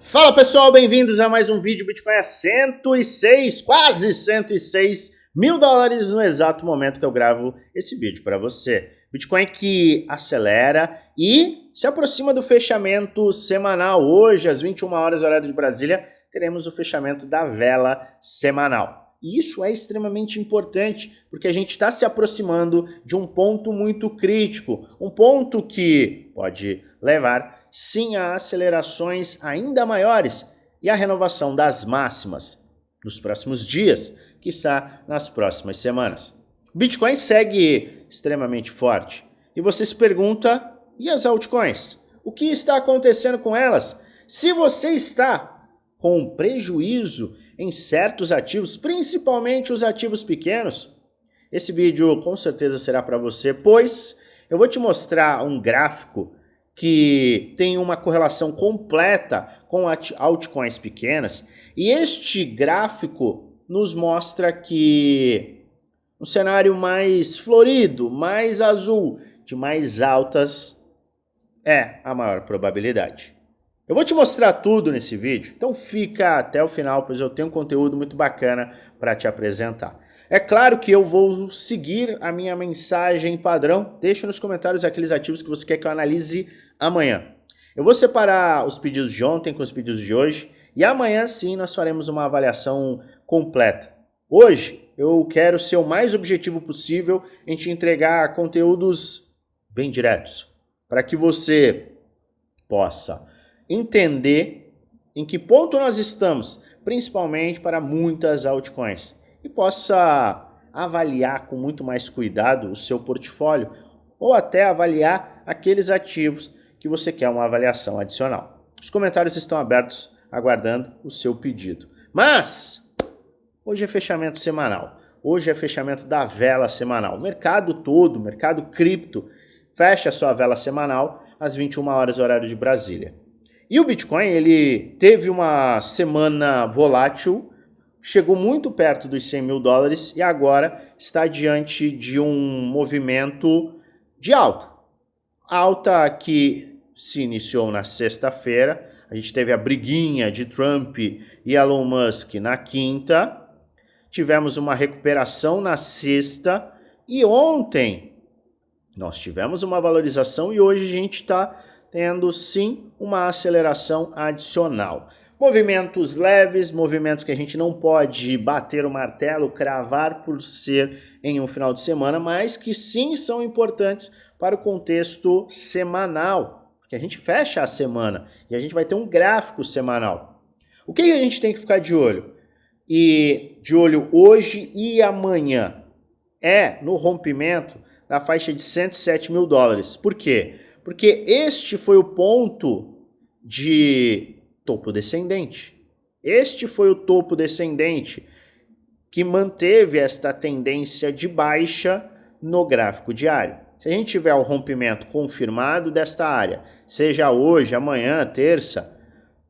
Fala pessoal, bem-vindos a mais um vídeo. Bitcoin é 106, quase 106 mil dólares no exato momento que eu gravo esse vídeo para você. Bitcoin que acelera e se aproxima do fechamento semanal. Hoje, às 21 horas, horário de Brasília, teremos o fechamento da vela semanal. E isso é extremamente importante, porque a gente está se aproximando de um ponto muito crítico, um ponto que pode levar sim a acelerações ainda maiores e a renovação das máximas nos próximos dias, quiçá nas próximas semanas. O Bitcoin segue extremamente forte e você se pergunta, e as altcoins? O que está acontecendo com elas? Se você está com prejuízo em certos ativos, principalmente os ativos pequenos, esse vídeo com certeza será para você, pois eu vou te mostrar um gráfico que tem uma correlação completa com altcoins pequenas, e este gráfico nos mostra que um cenário mais florido, mais azul, de mais altas é a maior probabilidade. Eu vou te mostrar tudo nesse vídeo, então fica até o final, pois eu tenho um conteúdo muito bacana para te apresentar. É claro que eu vou seguir a minha mensagem padrão. Deixa nos comentários aqueles ativos que você quer que eu analise amanhã. Eu vou separar os pedidos de ontem com os pedidos de hoje e amanhã sim nós faremos uma avaliação completa. Hoje eu quero ser o mais objetivo possível em te entregar conteúdos bem diretos, para que você possa entender em que ponto nós estamos, principalmente para muitas altcoins, e possa avaliar com muito mais cuidado o seu portfólio ou até avaliar aqueles ativos que você quer uma avaliação adicional. Os comentários estão abertos, aguardando o seu pedido. Mas hoje é fechamento semanal, hoje é fechamento da vela semanal. O mercado todo, o mercado cripto, fecha a sua vela semanal às 21 horas horário de Brasília. E o Bitcoin, ele teve uma semana volátil, chegou muito perto dos 100 mil dólares e agora está diante de um movimento de alta. Alta que se iniciou na sexta-feira, a gente teve a briguinha de Trump e Elon Musk na quinta, tivemos uma recuperação na sexta e ontem nós tivemos uma valorização e hoje a gente está tendo sim uma aceleração adicional. Movimentos leves, movimentos que a gente não pode bater o martelo, cravar por ser em um final de semana, mas que sim são importantes para o contexto semanal, porque a gente fecha a semana e a gente vai ter um gráfico semanal. O que a gente tem que ficar de olho? E de olho hoje e amanhã é no rompimento da faixa de 107 mil dólares. Por quê? Porque este foi o ponto de topo descendente. Este foi o topo descendente que manteve esta tendência de baixa no gráfico diário. Se a gente tiver o rompimento confirmado desta área, seja hoje, amanhã, terça,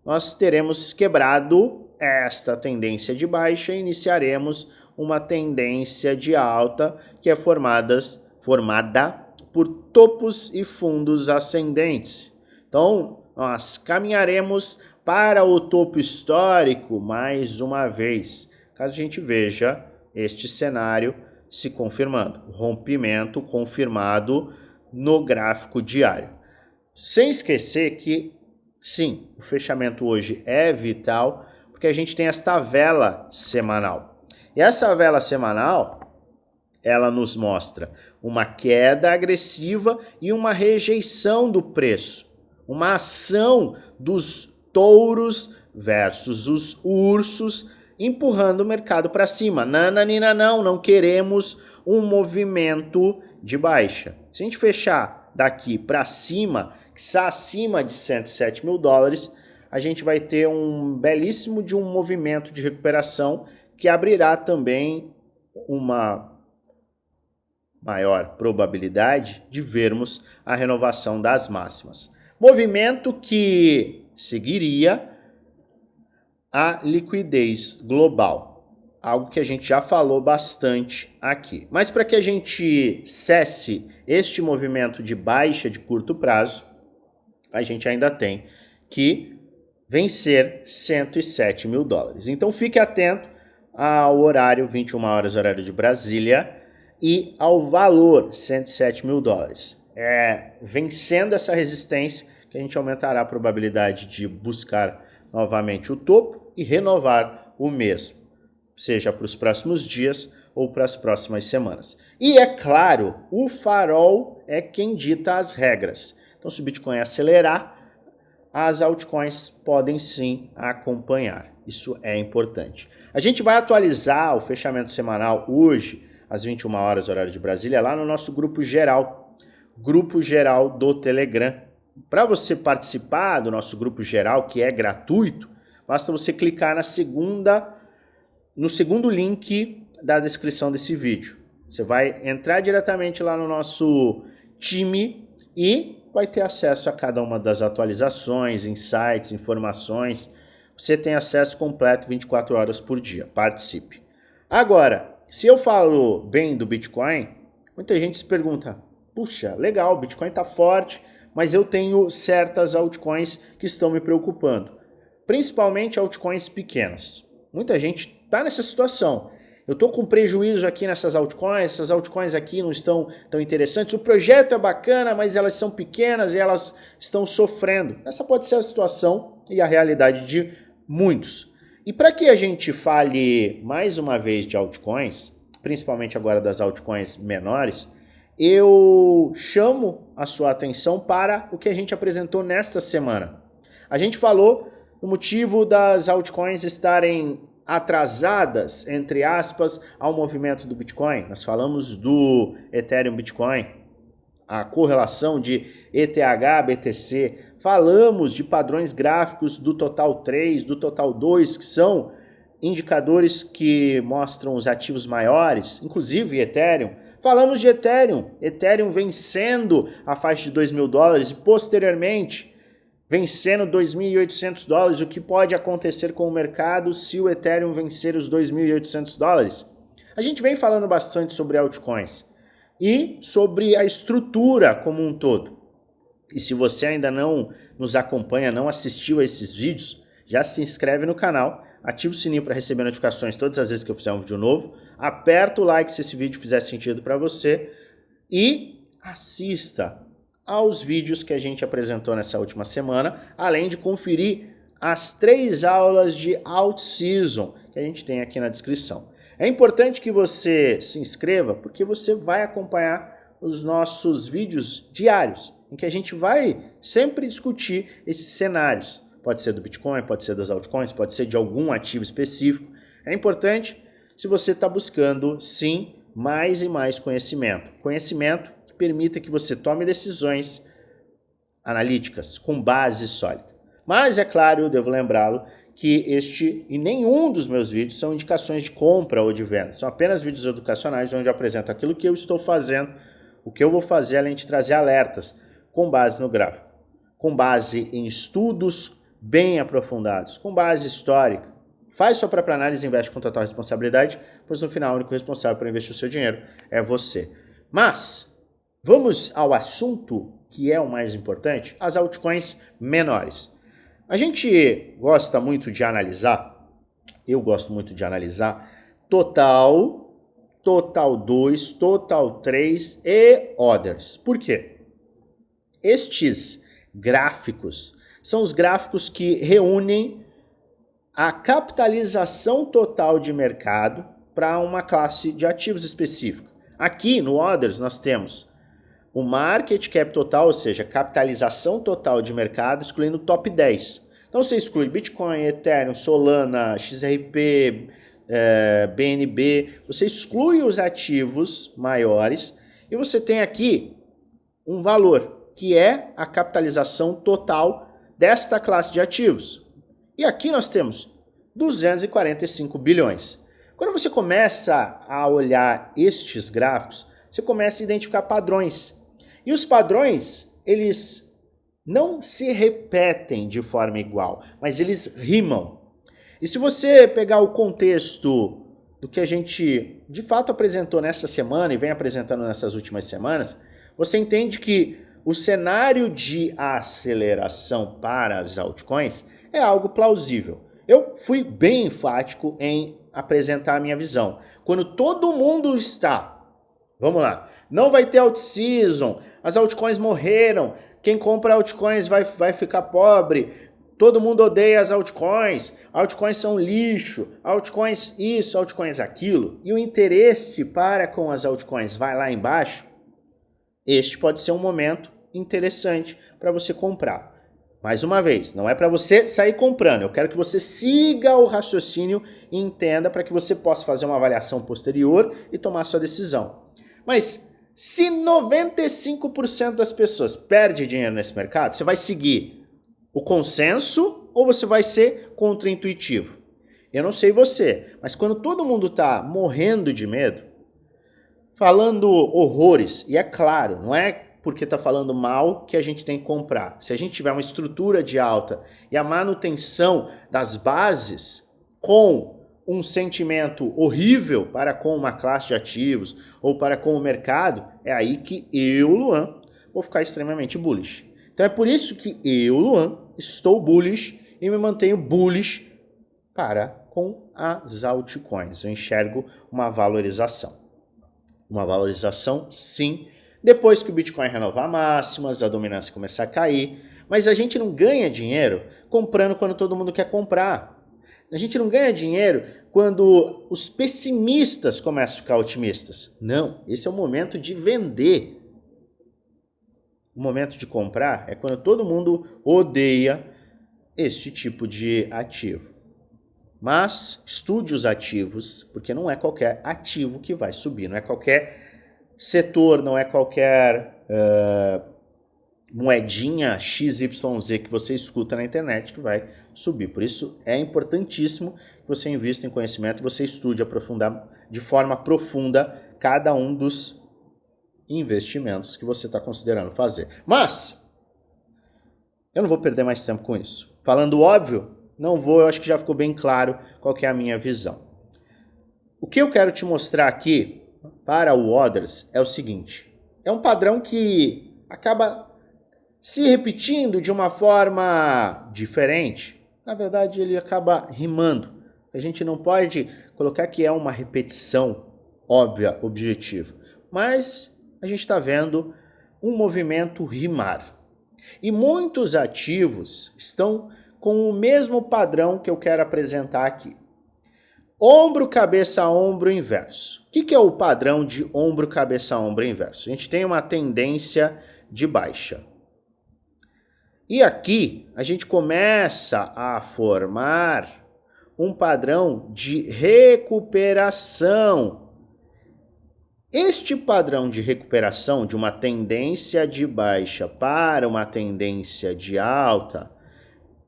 nós teremos quebrado esta tendência de baixa e iniciaremos uma tendência de alta que é formada por topos e fundos ascendentes. Então, nós caminharemos para o topo histórico mais uma vez, caso a gente veja este cenário se confirmando, rompimento confirmado no gráfico diário. Sem esquecer que, sim, o fechamento hoje é vital, porque a gente tem esta vela semanal. E essa vela semanal, ela nos mostra uma queda agressiva e uma rejeição do preço, uma ação dos touros versus os ursos empurrando o mercado para cima. Nananina, não queremos um movimento de baixa. Se a gente fechar daqui para cima, que está acima de 107 mil dólares, a gente vai ter um belíssimo de um movimento de recuperação que abrirá também uma maior probabilidade de vermos a renovação das máximas. Movimento que seguiria a liquidez global, algo que a gente já falou bastante aqui. Mas para que a gente cesse este movimento de baixa de curto prazo, a gente ainda tem que vencer 107 mil dólares. Então fique atento ao horário, 21 horas, horário de Brasília, e ao valor, 107 mil dólares. Vencendo essa resistência, que a gente aumentará a probabilidade de buscar novamente o topo e renovar o mesmo, seja para os próximos dias ou para as próximas semanas. E é claro, o farol é quem dita as regras. Então, se o Bitcoin acelerar, as altcoins podem sim acompanhar. Isso é importante. A gente vai atualizar o fechamento semanal hoje, às 21 horas, horário de Brasília, lá no nosso grupo geral do Telegram. Para você participar do nosso grupo geral, que é gratuito, basta você clicar no segundo link da descrição desse vídeo. Você vai entrar diretamente lá no nosso time e vai ter acesso a cada uma das atualizações, insights, informações. Você tem acesso completo 24 horas por dia. Participe. Agora, se eu falo bem do Bitcoin, muita gente se pergunta, puxa, legal, o Bitcoin está forte, mas eu tenho certas altcoins que estão me preocupando. Principalmente altcoins pequenas. Muita gente está nessa situação. Eu estou com prejuízo aqui nessas altcoins, essas altcoins aqui não estão tão interessantes. O projeto é bacana, mas elas são pequenas e elas estão sofrendo. Essa pode ser a situação e a realidade de muitos. E para que a gente fale mais uma vez de altcoins, principalmente agora das altcoins menores, eu chamo a sua atenção para o que a gente apresentou nesta semana. A gente falou do motivo das altcoins estarem atrasadas, entre aspas, ao movimento do Bitcoin. Nós falamos do Ethereum Bitcoin, a correlação de ETH-BTC, falamos de padrões gráficos do Total 3, do Total 2, que são indicadores que mostram os ativos maiores, inclusive Ethereum. Falamos de Ethereum vencendo a faixa de 2 mil dólares e posteriormente vencendo 2.800 dólares, o que pode acontecer com o mercado se o Ethereum vencer os 2.800 dólares. A gente vem falando bastante sobre altcoins e sobre a estrutura como um todo. E se você ainda não nos acompanha, não assistiu a esses vídeos, já se inscreve no canal, ativa o sininho para receber notificações todas as vezes que eu fizer um vídeo novo, aperta o like se esse vídeo fizer sentido para você e assista aos vídeos que a gente apresentou nessa última semana, além de conferir as 3 aulas de Alt Season que a gente tem aqui na descrição. É importante que você se inscreva porque você vai acompanhar os nossos vídeos diários, em que a gente vai sempre discutir esses cenários. Pode ser do Bitcoin, pode ser das altcoins, pode ser de algum ativo específico. É importante se você está buscando, sim, mais e mais conhecimento. Conhecimento que permita que você tome decisões analíticas com base sólida. Mas, é claro, eu devo lembrá-lo que este e nenhum dos meus vídeos são indicações de compra ou de venda. São apenas vídeos educacionais onde eu apresento aquilo que eu estou fazendo, o que eu vou fazer além de trazer alertas com base no gráfico, com base em estudos bem aprofundados, com base histórica. Faz sua própria análise e investe com total responsabilidade, pois no final o único responsável por investir o seu dinheiro é você. Mas vamos ao assunto que é o mais importante, as altcoins menores. A gente gosta muito de analisar, eu gosto muito de analisar Total, Total 2, Total 3 e Others. Por quê? Estes gráficos são os gráficos que reúnem a capitalização total de mercado para uma classe de ativos específica. Aqui no Others nós temos o market cap total, ou seja, capitalização total de mercado, excluindo o top 10. Então você exclui Bitcoin, Ethereum, Solana, XRP, BNB, você exclui os ativos maiores e você tem aqui um valor, que é a capitalização total desta classe de ativos. E aqui nós temos 245 bilhões. Quando você começa a olhar estes gráficos, você começa a identificar padrões. E os padrões, eles não se repetem de forma igual, mas eles rimam. E se você pegar o contexto do que a gente de fato apresentou nessa semana e vem apresentando nessas últimas semanas, você entende que o cenário de aceleração para as altcoins é algo plausível. Eu fui bem enfático em apresentar a minha visão. Quando todo mundo está, vamos lá, não vai ter out-season, as altcoins morreram, quem compra altcoins vai ficar pobre, todo mundo odeia as altcoins são lixo, altcoins isso, altcoins aquilo, e o interesse para com as altcoins vai lá embaixo, este pode ser um momento interessante para você comprar. Mais uma vez, não é para você sair comprando, eu quero que você siga o raciocínio e entenda para que você possa fazer uma avaliação posterior e tomar sua decisão. Mas se 95% das pessoas perde dinheiro nesse mercado, você vai seguir o consenso ou você vai ser contraintuitivo? Eu não sei você, mas quando todo mundo está morrendo de medo, falando horrores, e é claro, não é porque está falando mal que a gente tem que comprar. Se a gente tiver uma estrutura de alta e a manutenção das bases com um sentimento horrível para com uma classe de ativos ou para com o mercado, é aí que eu, Luan, vou ficar extremamente bullish. Então é por isso que eu, Luan, estou bullish e me mantenho bullish para com as altcoins. Eu enxergo uma valorização. Uma valorização, sim, depois que o Bitcoin renovar máximas, a dominância começar a cair. Mas a gente não ganha dinheiro comprando quando todo mundo quer comprar. A gente não ganha dinheiro quando os pessimistas começam a ficar otimistas. Não, esse é o momento de vender. O momento de comprar é quando todo mundo odeia este tipo de ativo. Mas estude os ativos, porque não é qualquer ativo que vai subir, não é qualquer setor, não é qualquer moedinha XYZ que você escuta na internet que vai subir. Por isso é importantíssimo que você invista em conhecimento e você estude, aprofundar de forma profunda cada um dos investimentos que você está considerando fazer. Mas eu não vou perder mais tempo com isso. Falando óbvio, não vou, eu acho que já ficou bem claro qual que é a minha visão. O que eu quero te mostrar aqui para o Others é o seguinte. É um padrão que acaba se repetindo de uma forma diferente. Na verdade, ele acaba rimando. A gente não pode colocar que é uma repetição óbvia, objetiva. Mas a gente está vendo um movimento rimar. E muitos ativos estão com o mesmo padrão que eu quero apresentar aqui. Ombro, cabeça, ombro, inverso. O que é o padrão de ombro, cabeça, ombro, inverso? A gente tem uma tendência de baixa. E aqui a gente começa a formar um padrão de recuperação. Este padrão de recuperação de uma tendência de baixa para uma tendência de alta,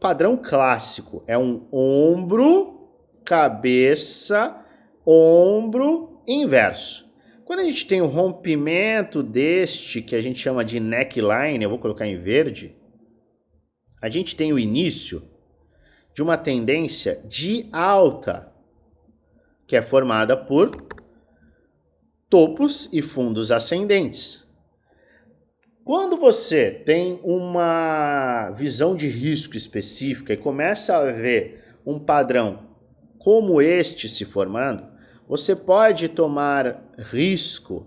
padrão clássico, é um ombro, cabeça, ombro, inverso. Quando a gente tem um rompimento deste, que a gente chama de neckline, eu vou colocar em verde, a gente tem o início de uma tendência de alta, que é formada por topos e fundos ascendentes. Quando você tem uma visão de risco específica e começa a ver um padrão como este se formando, você pode tomar risco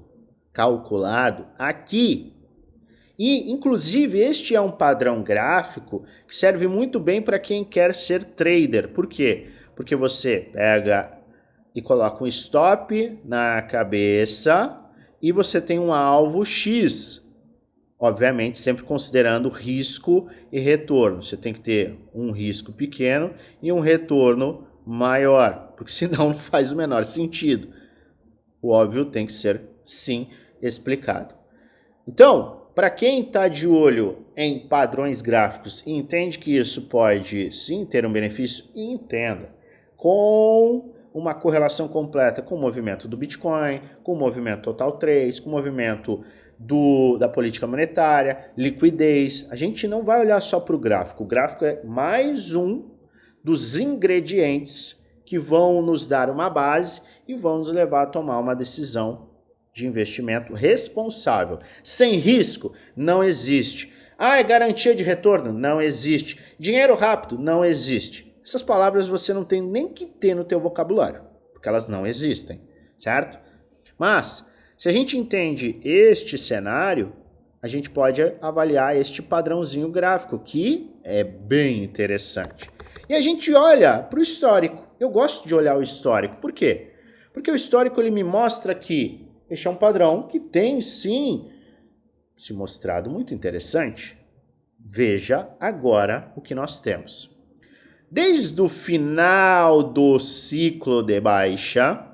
calculado aqui. E, inclusive, este é um padrão gráfico que serve muito bem para quem quer ser trader. Por quê? Porque você pega e coloca um stop na cabeça e você tem um alvo X. Obviamente, sempre considerando risco e retorno. Você tem que ter um risco pequeno e um retorno maior, porque senão não faz o menor sentido. O óbvio tem que ser, sim, explicado. Então, para quem está de olho em padrões gráficos e entende que isso pode, sim, ter um benefício, entenda. Com uma correlação completa com o movimento do Bitcoin, com o movimento Total 3, com o movimento da política monetária, liquidez. A gente não vai olhar só para o gráfico. O gráfico é mais um dos ingredientes que vão nos dar uma base e vão nos levar a tomar uma decisão de investimento responsável. Sem risco não existe. Ah, é garantia de retorno? Não existe. Dinheiro rápido? Não existe. Essas palavras você não tem nem que ter no teu vocabulário, porque elas não existem, certo? Mas, se a gente entende este cenário, a gente pode avaliar este padrãozinho gráfico, que é bem interessante. E a gente olha para o histórico. Eu gosto de olhar o histórico. Por quê? Porque o histórico ele me mostra que este é um padrão que tem sim se mostrado muito interessante. Veja agora o que nós temos. Desde o final do ciclo de baixa,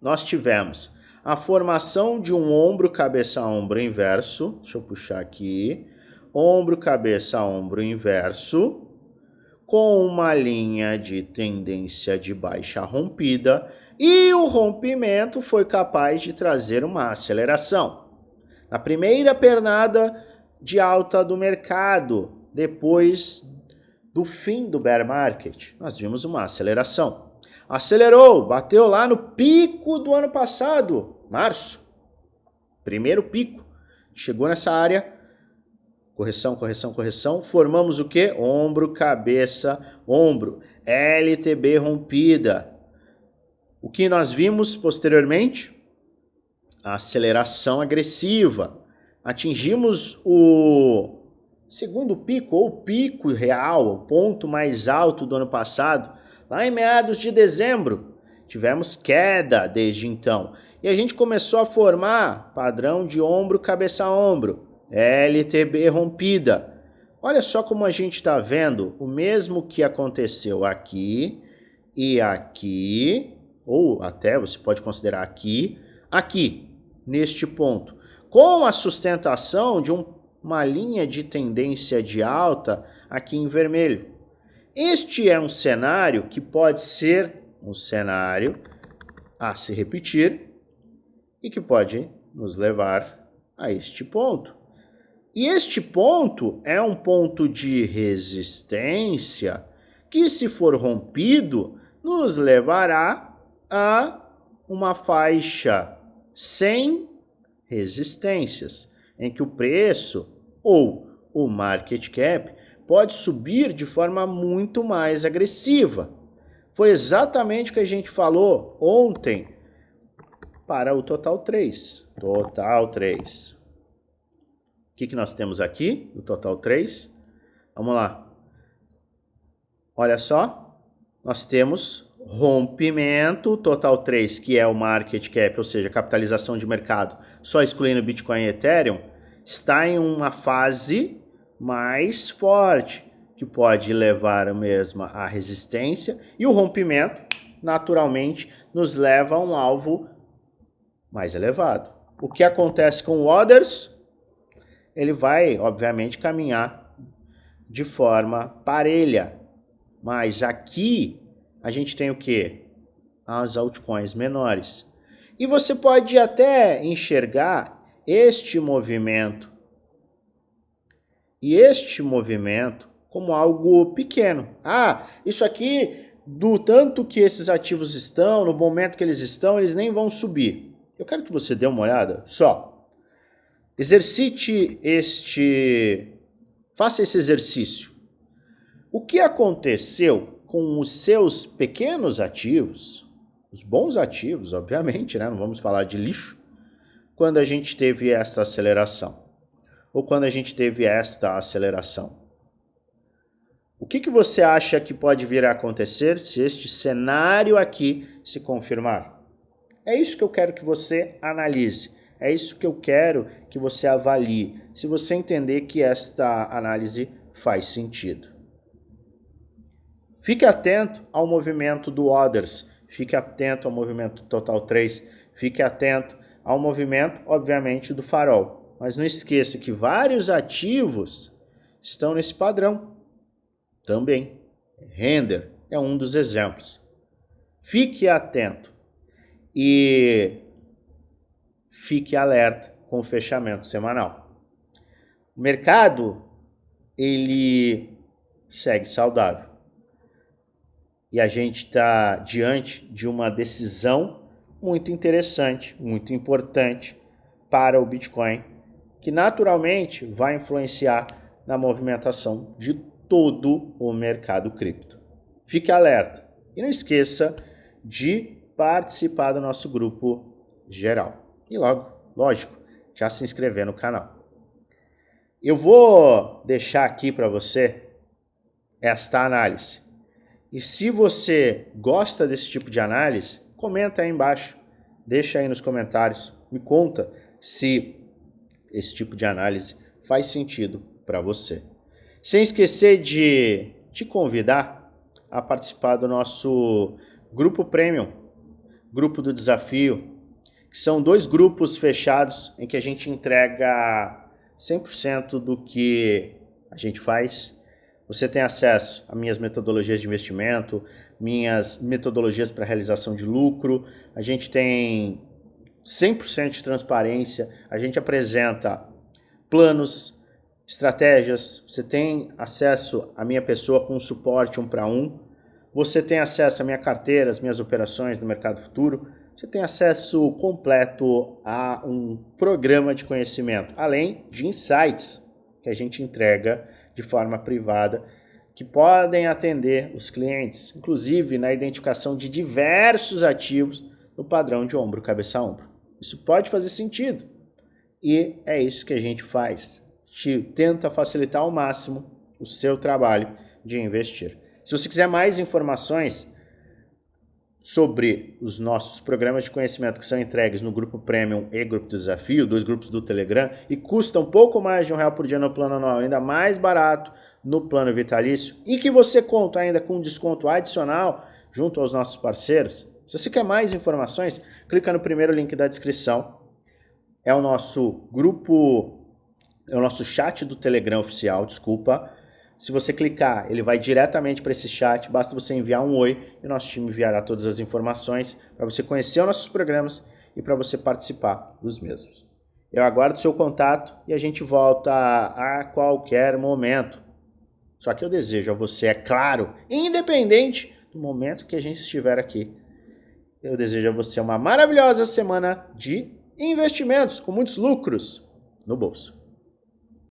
nós tivemos a formação de um ombro, cabeça, ombro inverso. Deixa eu puxar aqui. Ombro, cabeça, ombro inverso, com uma linha de tendência de baixa rompida, e o rompimento foi capaz de trazer uma aceleração. Na primeira pernada de alta do mercado, depois do fim do bear market, nós vimos uma aceleração. Acelerou, bateu lá no pico do ano passado, março. Primeiro pico. Chegou nessa área, correção, correção, correção. Formamos o quê? Ombro, cabeça, ombro. LTB rompida. O que nós vimos posteriormente? A aceleração agressiva. Atingimos o segundo pico, ou pico real, o ponto mais alto do ano passado, lá em meados de dezembro. Tivemos queda desde então. E a gente começou a formar padrão de ombro, cabeça, ombro. LTB rompida. Olha só como a gente está vendo o mesmo que aconteceu aqui e aqui, ou até você pode considerar aqui, neste ponto, com a sustentação de uma linha de tendência de alta aqui em vermelho. Este é um cenário que pode ser um cenário a se repetir e que pode nos levar a este ponto. E este ponto é um ponto de resistência que, se for rompido, nos levará a uma faixa sem resistências, em que o preço ou o market cap pode subir de forma muito mais agressiva. Foi exatamente o que a gente falou ontem para o Total 3. Total 3. O que nós temos aqui? O Total 3. Vamos lá. Olha só. Nós temos rompimento. Total 3, que é o market cap, ou seja, capitalização de mercado, só excluindo Bitcoin e Ethereum, está em uma fase mais forte, que pode levar mesmo à resistência, e o rompimento, naturalmente, nos leva a um alvo mais elevado. O que acontece com o Others? Ele vai, obviamente, caminhar de forma parelha. Mas aqui a gente tem o quê? As altcoins menores. E você pode até enxergar este movimento e este movimento como algo pequeno. Ah, isso aqui, do tanto que esses ativos estão, no momento que eles estão, eles nem vão subir. Eu quero que você dê uma olhada só. Faça esse exercício. O que aconteceu com os seus pequenos ativos, os bons ativos, obviamente, né? Não vamos falar de lixo, quando a gente teve essa aceleração? Ou quando a gente teve esta aceleração? O que você acha que pode vir a acontecer se este cenário aqui se confirmar? É isso que eu quero que você analise. É isso que eu quero que você avalie, se você entender que esta análise faz sentido. Fique atento ao movimento do Others, fique atento ao movimento do Total 3, fique atento ao movimento, obviamente, do Farol. Mas não esqueça que vários ativos estão nesse padrão também. Render é um dos exemplos. Fique atento e fique alerta com o fechamento semanal. O mercado, ele segue saudável. E a gente está diante de uma decisão muito interessante, muito importante para o Bitcoin que naturalmente vai influenciar na movimentação de todo o mercado cripto. Fique alerta e não esqueça de participar do nosso grupo geral. E logo, lógico, já se inscrever no canal. Eu vou deixar aqui para você esta análise. E se você gosta desse tipo de análise, comenta aí embaixo, deixa aí nos comentários, me conta se esse tipo de análise faz sentido para você. Sem esquecer de te convidar a participar do nosso grupo Premium, grupo do desafio, que são 2 grupos fechados em que a gente entrega 100% do que a gente faz. Você tem acesso a minhas metodologias de investimento, minhas metodologias para realização de lucro, a gente tem 100% de transparência, a gente apresenta planos, estratégias, você tem acesso à minha pessoa com suporte 1 para 1, você tem acesso à minha carteira, às minhas operações no mercado futuro, você tem acesso completo a um programa de conhecimento, além de insights que a gente entrega de forma privada, que podem atender os clientes, inclusive na identificação de diversos ativos no padrão de ombro, cabeça a ombro. Isso pode fazer sentido e é isso que a gente faz. A gente tenta facilitar ao máximo o seu trabalho de investir. Se você quiser mais informações sobre os nossos programas de conhecimento que são entregues no grupo Premium e grupo do Desafio, 2 grupos do Telegram, e custam um pouco mais de R$1 por dia no plano anual, ainda mais barato no plano vitalício, e que você conta ainda com desconto adicional junto aos nossos parceiros. Se você quer mais informações, clica no primeiro link da descrição. É o nosso grupo, é o nosso chat do Telegram oficial, desculpa. Se você clicar, ele vai diretamente para esse chat, basta você enviar um oi e o nosso time enviará todas as informações para você conhecer os nossos programas e para você participar dos mesmos. Eu aguardo o seu contato e a gente volta a qualquer momento. Só que eu desejo a você, é claro, independente do momento que a gente estiver aqui, eu desejo a você uma maravilhosa semana de investimentos com muitos lucros no bolso.